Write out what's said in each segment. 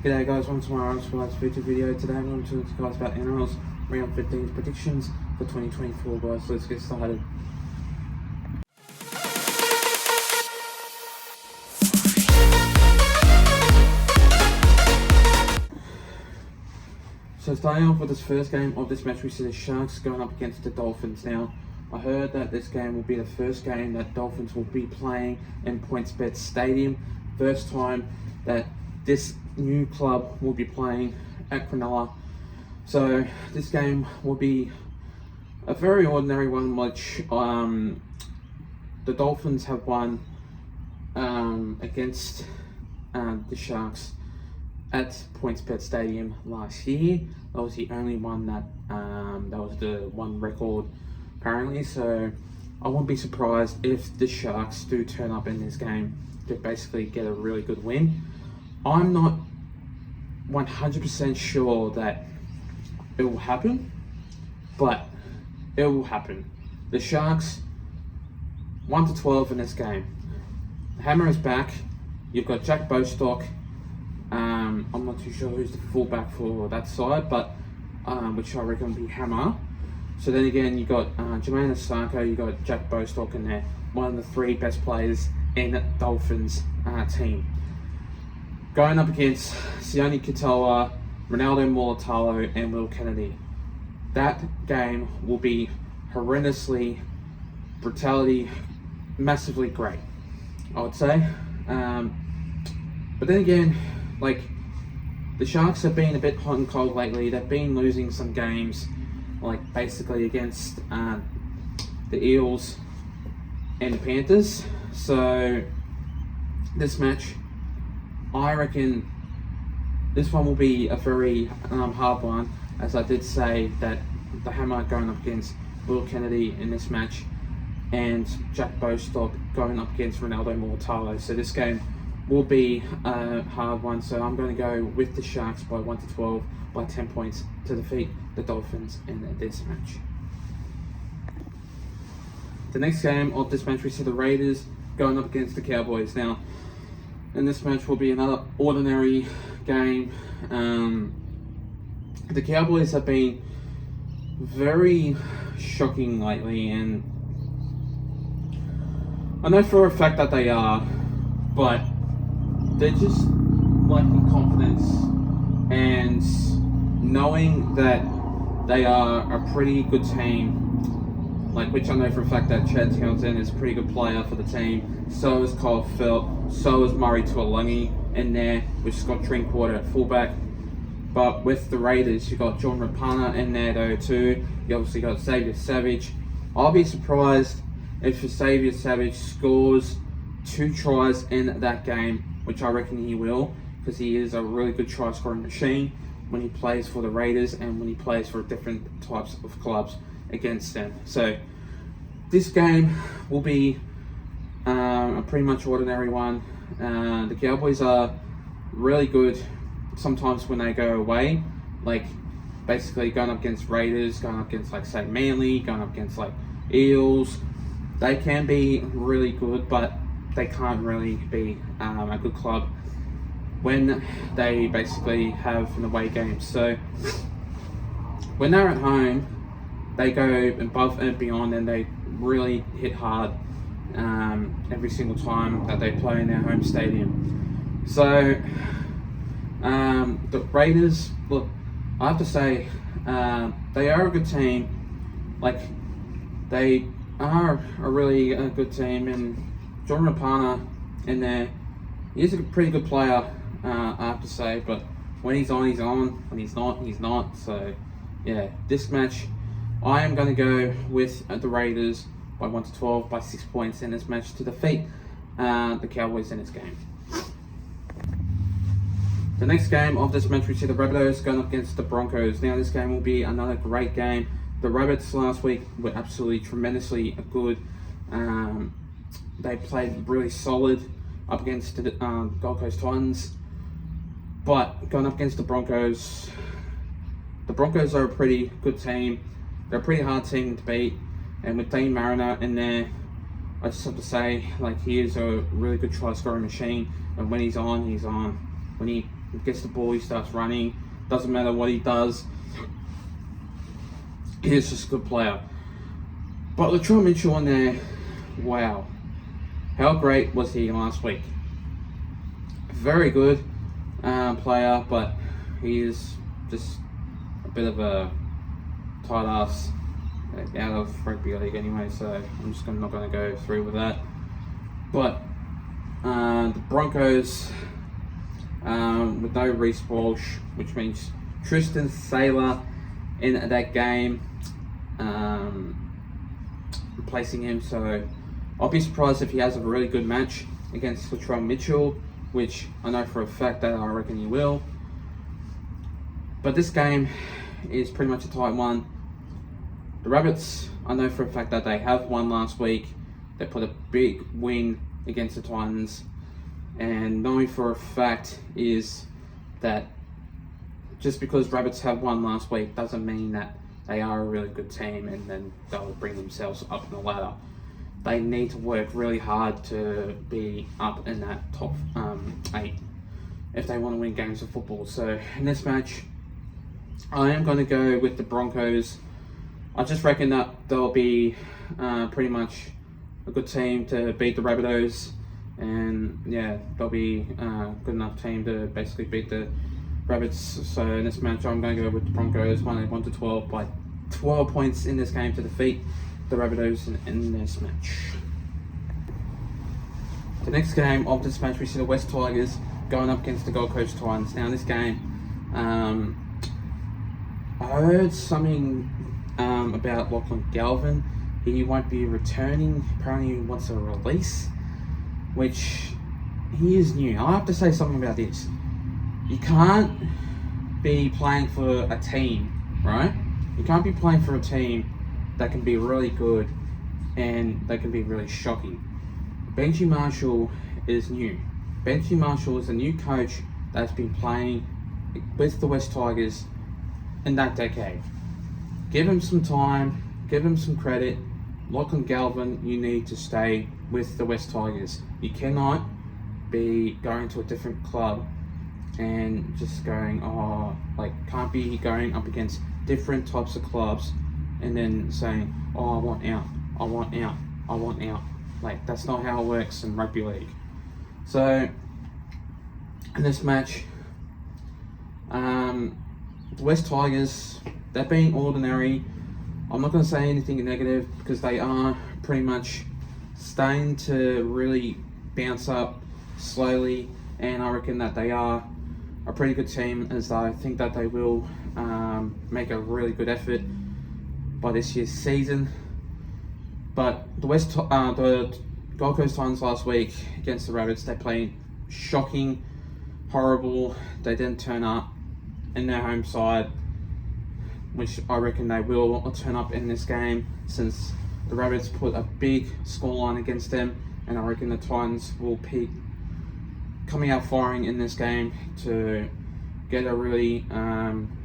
G'day guys, welcome to my Nrl Round video. Today I'm going to talk to you guys about Nrl's Round 15 predictions for 2024 guys. Let's get started. So starting off with this first game of this match, we see the Sharks going up against the Dolphins. Now, I heard that this game will be the first game that Dolphins will be playing in PointsBet Stadium. First time that this new club will be playing at Cronulla. So this game will be a very ordinary one, which the Dolphins have won against the Sharks at PointsBet Stadium last year. That was the only one that was the one record apparently. So I wouldn't be surprised if the Sharks do turn up in this game to basically get a really good win. I'm not 100% sure that it will happen, but it will happen. The Sharks 1-12 in this game. The Hammer is back. You've got Jack Bostock. I'm not too sure who's the fullback for that side, but which I reckon will be Hammer. So then again, you got Jermaine Osako, you got Jack Bostock in there, one of the three best players in the Dolphins team. Going up against Sione Katoa, Ronaldo Mulitalo, and Will Kennedy. That game will be horrendously, brutality, massively great, I would say. But then again, like, the Sharks have been a bit hot and cold lately. They've been losing some games, like basically against the Eels and the Panthers. So this match, I reckon this one will be a very hard one, as I did say that the Hammer going up against Will Kennedy in this match and Jack Bostock going up against Ronaldo Mulitalo. So this game will be a hard one. So I'm going to go with the Sharks by 1-12 by 10 points to defeat the Dolphins in this match. The next game of this match, we see the Raiders going up against the Cowboys. Now, in this match will be another ordinary game. The Cowboys have been very shocking lately, and I know for a fact that they are, but they're just lacking confidence and knowing that they are a pretty good team. Like, which I know for a fact that Chad Townsend is a pretty good player for the team. So is Kyle Felt. So is Murray Tuolungi in there, which has got Drinkwater at fullback. But with the Raiders, you got John Rapana in there though too. You obviously got Xavier Savage. I'll be surprised if Xavier Savage scores 2 tries in that game, which I reckon he will, because he is a really good try scoring machine when he plays for the Raiders and when he plays for different types of clubs against them. So this game will be a pretty much ordinary one. The Cowboys are really good sometimes when they go away, like basically going up against Raiders, going up against like say Manly, going up against like Eels. They can be really good, but they can't really be a good club when they basically have an away game. So when they're at home, they go above and beyond, and they really hit hard every single time that they play in their home stadium. So the Raiders, look, I have to say, they are a good team. Like, they are a really good team, and John Rapana in there, he's a pretty good player, I have to say, but when he's on, he's on. When he's not, he's not. So yeah, this match, I am going to go with the Raiders by 1-12 by 6 points in this match to defeat the Cowboys in this game. The next game of this match, we see the Rabbitohs going up against the Broncos. Now this game will be another great game. The Rabbits last week were absolutely tremendously good. They played really solid up against the Gold Coast Titans. But going up against the Broncos are a pretty good team. They're a pretty hard team to beat. And with Dean Mariner in there, I just have to say, like, he is a really good try scoring machine. And when he's on, he's on. When he gets the ball, he starts running. Doesn't matter what he does. He's just a good player. But Latrell Mitchell on there, wow. How great was he last week? Very good player, but he is just a bit of a tight ass out of rugby league anyway, so I'm just not going to go through with that. But the Broncos, with no Reece Walsh, which means Tristan Saylor in that game, replacing him. So I'll be surprised if he has a really good match against Latrell Mitchell, which I know for a fact that I reckon he will. But this game is pretty much a tight one. The Rabbits, I know for a fact that they have won last week. They put a big win against the Titans, and knowing for a fact is that just because Rabbits have won last week doesn't mean that they are a really good team and then they'll bring themselves up in the ladder. They need to work really hard to be up in that top 8 if they want to win games of football. So in this match, I am going to go with the Broncos. I just reckon that they'll be pretty much a good team to beat the Rabbitohs, and yeah, they'll be a good enough team to basically beat the Rabbits. So in this match, I'm going to go with the Broncos 1-12 by 12 points in this game to defeat the Rabbitohs in this match. The next game of this match, we see the West Tigers going up against the Gold Coast Titans. Now in this game, I heard something about Lachlan Galvin. He won't be returning. Apparently he wants a release, which he is new. I have to say something about this. You can't be playing for a team, right? You can't be playing for a team that can be really good and they can be really shocking. Benji Marshall is new. Benji Marshall is a new coach that's been playing with the West Tigers in that decade. Give him some time, give him some credit. Lachlan Galvin, you need to stay with the West Tigers. You cannot be going to a different club and just going, can't be going up against different types of clubs and then saying, I want out, I want out, I want out. Like, that's not how it works in rugby league. So, in this match, the West Tigers, they're being ordinary. I'm not going to say anything negative because they are pretty much starting to really bounce up slowly, and I reckon that they are a pretty good team, as I think that they will make a really good effort by this year's season. But the Gold Coast Titans last week against the Rabbits, they played shocking, horrible. They didn't turn up in their home side, which I reckon they will turn up in this game, since the Rabbits put a big scoreline against them, and I reckon the Titans will be coming out firing in this game to get a really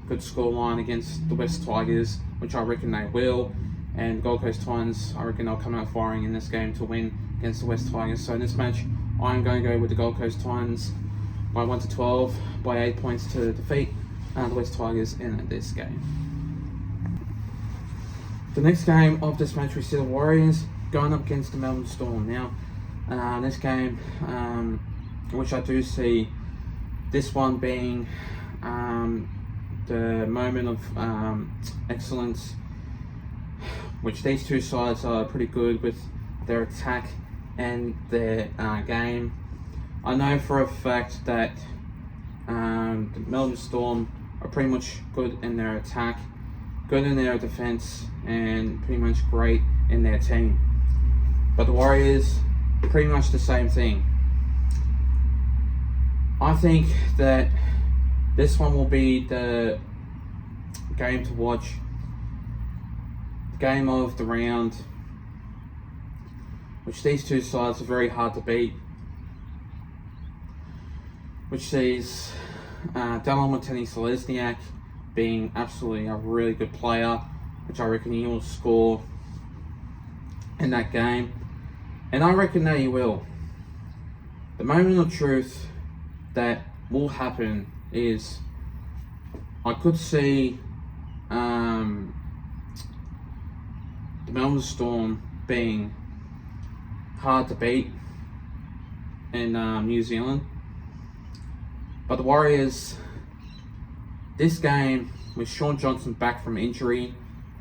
good scoreline against the West Tigers, which I reckon they will. And Gold Coast Titans, I reckon they'll come out firing in this game to win against the West Tigers. So in this match, I'm going to go with the Gold Coast Titans by 1-12 by 8 points to defeat the West Tigers in this game. The next game of this match, we see the Warriors going up against the Melbourne Storm. Now, this game, which I do see this one being the moment of excellence, which these two sides are pretty good with their attack and their game. I know for a fact that the Melbourne Storm are pretty much good in their attack, good in their defense, and pretty much great in their team. But the Warriors, pretty much the same thing. I think that this one will be the game to watch, the game of the round, which these two sides are very hard to beat, which sees Dallin Watene-Selesniak being absolutely a really good player, which I reckon he will score in that game, and I reckon that he will. The moment of truth that will happen is I could see the Melbourne Storm being hard to beat in New Zealand. But the Warriors, this game, with Sean Johnson back from injury,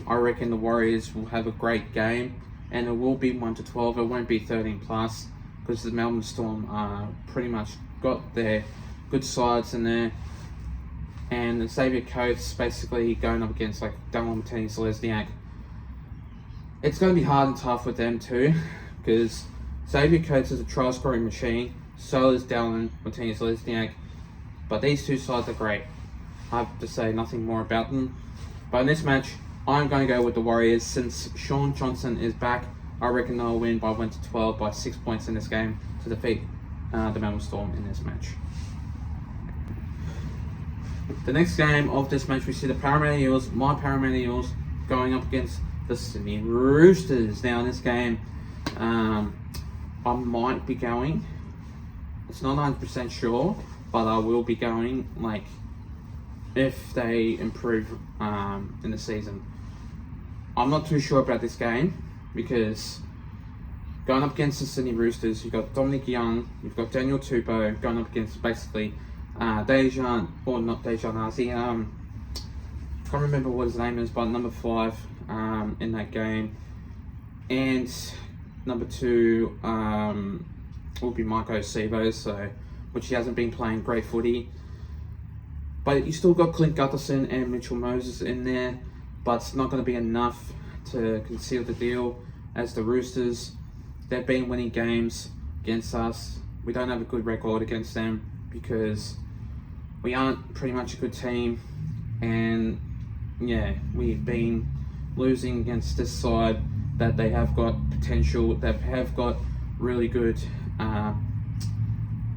I reckon the Warriors will have a great game, and it will be 1-12. It won't be 13 plus, because the Melbourne Storm pretty much got their good sides in there. And the Xavier Coates basically going up against like Dallin Martinez-Lesniak. It's going to be hard and tough with them too, because Xavier Coates is a try scoring machine, so is Dallin Martinez-Lesniak. But these two sides are great. I have to say nothing more about them. But in this match, I'm going to go with the Warriors. Since Sean Johnson is back, I reckon they'll win by 1-12 by 6 points in this game to defeat the Melbourne Storm in this match. The next game of this match, we see the Parramatta Eels, my Parramatta Eels, going up against the Sydney Roosters. Now in this game, I might be going. It's not 100% sure, but I will be going, like, if they improve in the season. I'm not too sure about this game, because going up against the Sydney Roosters, you've got Dominic Young, you've got Daniel Tupou going up against basically Dejan, or not Dejan Arce, can't remember what his name is, but number 5 in that game. And number 2 will be Marco Sivo, so which he hasn't been playing great footy. But you still got Clint Gutherson and Mitchell Moses in there, but it's not going to be enough to conceal the deal, as the Roosters, they've been winning games against us. We don't have a good record against them because we aren't pretty much a good team, and yeah, we've been losing against this side that they have got potential, they have got really good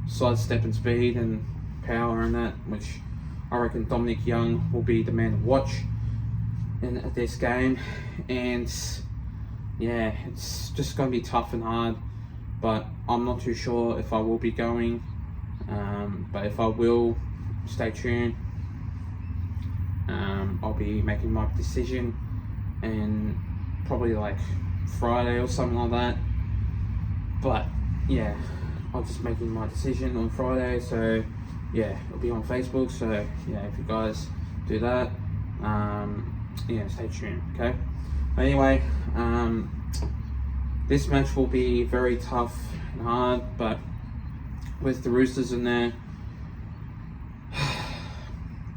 sidestep and speed and power and that, which I reckon Dominic Young will be the man to watch in this game. And yeah, it's just going to be tough and hard, but I'm not too sure if I will be going, but if I will, stay tuned. I'll be making my decision and probably like Friday or something like that, but yeah, I'm just making my decision on Friday, so yeah, it'll be on Facebook, so yeah, if you guys do that, yeah, stay tuned, okay? Anyway, this match will be very tough and hard, but with the Roosters in there,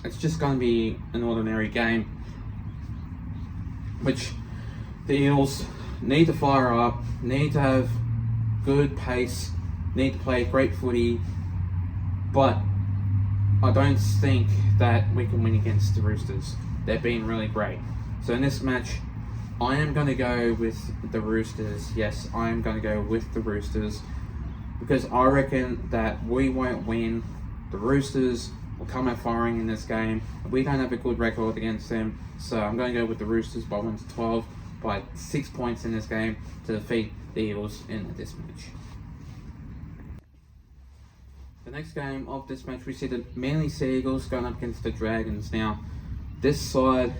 it's just going to be an ordinary game, which the Eels need to fire up, need to have good pace, need to play great footy, but I don't think that we can win against the Roosters. They've been really great. So in this match, I am going to go with the Roosters. Yes, I am going to go with the Roosters, because I reckon that we won't win. The Roosters will come out firing in this game. We don't have a good record against them, so I'm going to go with the Roosters by 1-12 by 6 points in this game to defeat the Eels in this match. The next game of this match, we see the Manly Sea Eagles going up against the Dragons. Now, this side,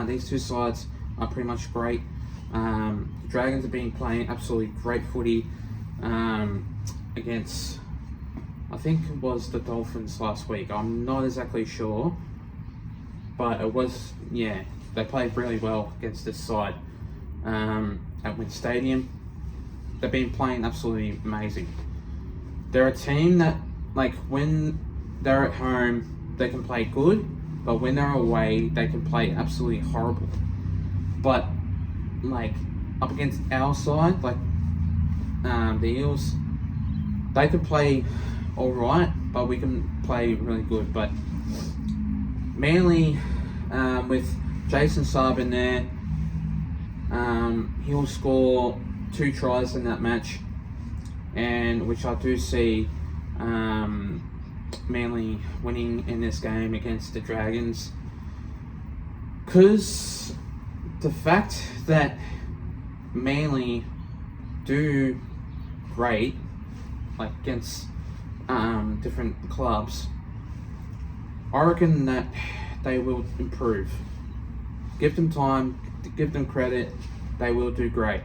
these two sides are pretty much great. The Dragons have been playing absolutely great footy against, I think it was the Dolphins last week. I'm not exactly sure, but it was, yeah, they played really well against this side at Wynn Stadium. They've been playing absolutely amazing. They're a team that, like, when they're at home, they can play good, but when they're away, they can play absolutely horrible. But, like, up against our side, like, the Eels, they can play alright, but we can play really good. But Manly, with Jason Saab in there, he'll score 2 tries in that match, and which I do see Manly winning in this game against the Dragons, because the fact that Manly do great, like, against different clubs, I reckon that they will improve. Give them time, give them credit, they will do great.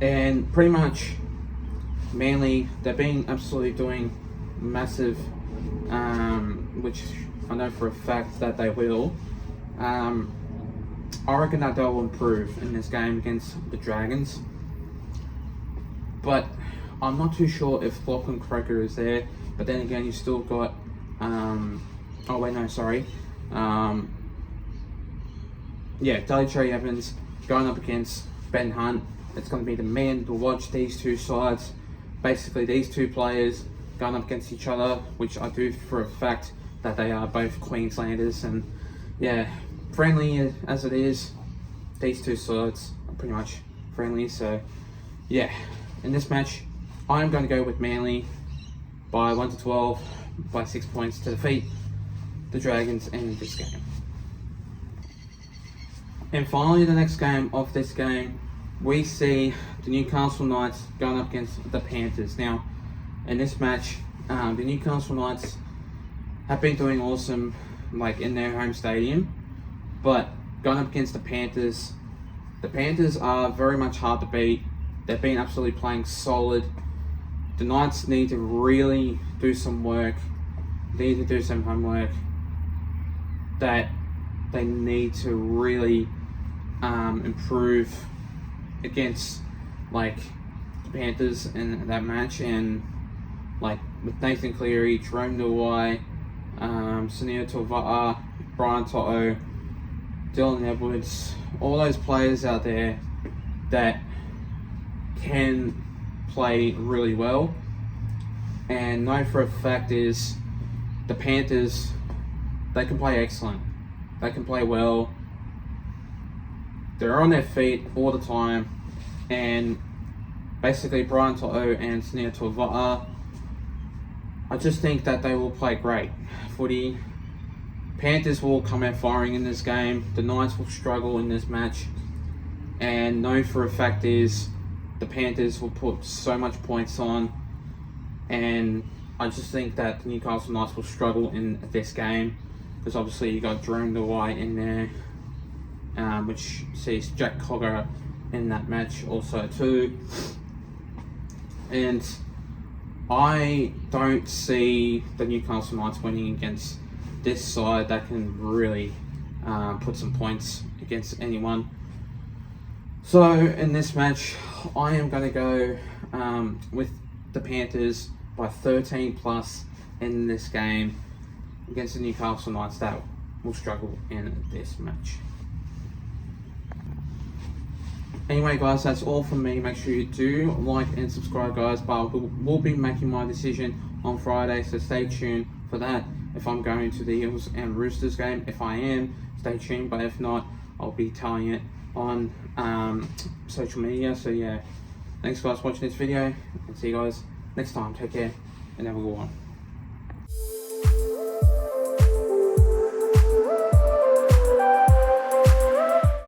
And pretty much, Manly, they've been absolutely doing massive, which I know for a fact that they will. I reckon that they'll improve in this game against the Dragons. But I'm not too sure if Lachlan Croker is there. But then again, you still got, Daly Cherry Evans going up against Ben Hunt. It's going to be the man to watch, these two sides. Basically, these two players going up against each other, which I do for a fact that they are both Queenslanders. And yeah, friendly as it is, these two sides are pretty much friendly. So yeah, in this match, I am going to go with Manly by 1-12 by 6 points to defeat the Dragons in this game. And finally, the next game of this game, we see the Newcastle Knights going up against the Panthers. Now, in this match, the Newcastle Knights have been doing awesome, like in their home stadium, but going up against the Panthers are very much hard to beat. They've been absolutely playing solid. The Knights need to really do some work. They need to do some homework. That they need to really improve against like the Panthers in that match, and like with Nathan Cleary, Jerome Luai, Sunil Tavaa, Brian To'o, Dylan Edwards, all those players out there that can play really well. And know for a fact is the Panthers, they can play excellent. They can play well. They're on their feet all the time. And basically Brian To'o and Sunil Tavaa, I just think that they will play great footy. Panthers will come out firing in this game. The Knights will struggle in this match. And know for a fact is the Panthers will put so much points on. And I just think that the Newcastle Knights will struggle in this game. Because obviously you got Jerome Luai in there. Which sees Jack Cogger in that match also too. And I don't see the Newcastle Knights winning against this side that can really put some points against anyone. So in this match, I am going to go with the Panthers by 13 plus in this game against the Newcastle Knights that will struggle in this match. Anyway guys, that's all from me. Make sure you do like and subscribe guys, but we'll be making my decision on Friday, so stay tuned for that. If I'm going to the Eagles and Roosters game, if I am, stay tuned, but if not, I'll be telling it on social media. So yeah, thanks guys for watching this video, and see you guys next time. Take care and have a good one.